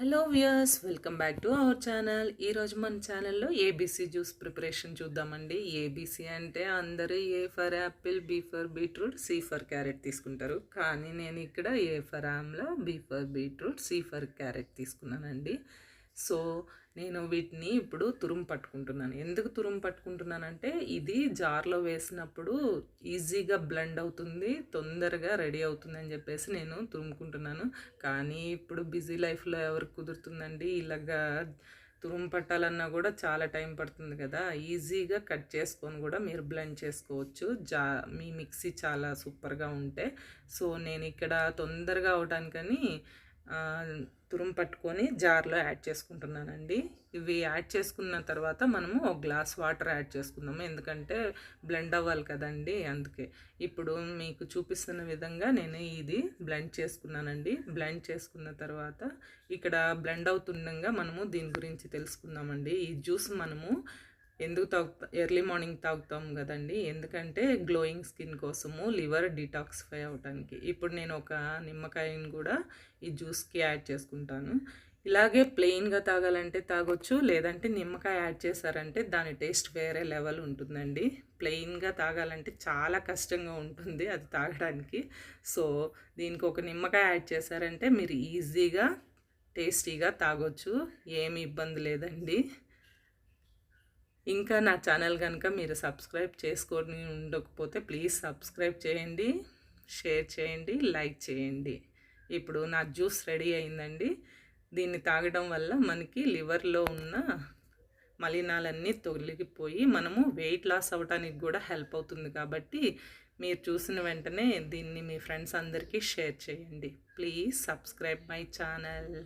Hello viewers, welcome back to our channel. ఈరోజు మన ఛానల్లో ఏబీసీ జ్యూస్ ప్రిపరేషన్ చూద్దామండి. ఏబీసీ అంటే అందరూ A for apple, B for beetroot, C for carrot తీసుకుంటారు. కానీ నేను ఇక్కడ A for amla, B for beetroot, C for carrot తీసుకున్నానండి. సో నేను వీటిని ఇప్పుడు తురుము పట్టుకుంటున్నాను. ఎందుకు తురుము పట్టుకుంటున్నానంటే ఇది జార్లో వేసినప్పుడు ఈజీగా బ్లెండ్ అవుతుంది, తొందరగా రెడీ అవుతుంది అని చెప్పేసి నేను తురుముకుంటున్నాను. కానీ ఇప్పుడు బిజీ లైఫ్లో ఎవరికి కుదురుతుందండి, ఇలాగా తురుము పట్టాలన్నా కూడా చాలా టైం పడుతుంది కదా. ఈజీగా కట్ చేసుకొని కూడా మీరు బ్లెండ్ చేసుకోవచ్చు, మీ మిక్సీ చాలా సూపర్గా ఉంటే. సో నేను ఇక్కడ తొందరగా అవడానికని తురుము పట్టుకొని జార్లో యాడ్ చేసుకుంటున్నానండి. ఇవి యాడ్ చేసుకున్న తర్వాత మనము ఒక గ్లాస్ వాటర్ యాడ్ చేసుకుందాము, ఎందుకంటే బ్లెండ్ అవ్వాలి కదండి, అందుకే. ఇప్పుడు మీకు చూపిస్తున్న విధంగా నేను ఇది బ్లెండ్ చేసుకున్నానండి. బ్లెండ్ చేసుకున్న తర్వాత ఇక్కడ బ్లెండ్ అవుతుండగా మనము దీని గురించి తెలుసుకుందామండి. ఈ జ్యూస్ మనము ఎందుకు ఎర్లీ మార్నింగ్ తాగుతాం కదండి, ఎందుకంటే గ్లోయింగ్ స్కిన్ కోసము, లివర్ డీటాక్సిఫై అవ్వడానికి. ఇప్పుడు నేను ఒక నిమ్మకాయని కూడా ఈ జ్యూస్కి యాడ్ చేసుకుంటాను. ఇలాగే ప్లెయిన్గా తాగాలంటే తాగొచ్చు, లేదంటే నిమ్మకాయ యాడ్ చేశారంటే దాని టేస్ట్ వేరే లెవెల్ ఉంటుందండి. ప్లెయిన్గా తాగాలంటే చాలా కష్టంగా ఉంటుంది అది తాగడానికి. సో దీనికి ఒక నిమ్మకాయ యాడ్ చేశారంటే మీరు ఈజీగా టేస్టీగా తాగొచ్చు, ఏమి ఇబ్బంది లేదండి. ఇంకా నా ఛానల్ కనుక మీరు సబ్స్క్రైబ్ చేసుకొని ఉండకపోతే ప్లీజ్ సబ్స్క్రైబ్ చేయండి, షేర్ చేయండి, లైక్ చేయండి. ఇప్పుడు నా జ్యూస్ రెడీ అయిందండి. దీన్ని తాగడం వల్ల మనకి లివర్లో ఉన్న మలినాలన్నీ తొలగిపోయి మనము వెయిట్ లాస్ అవ్వడానికి కూడా హెల్ప్ అవుతుంది. కాబట్టి మీరు చూసిన వెంటనే దీన్ని మీ ఫ్రెండ్స్ అందరికీ షేర్ చేయండి. Please subscribe my channel.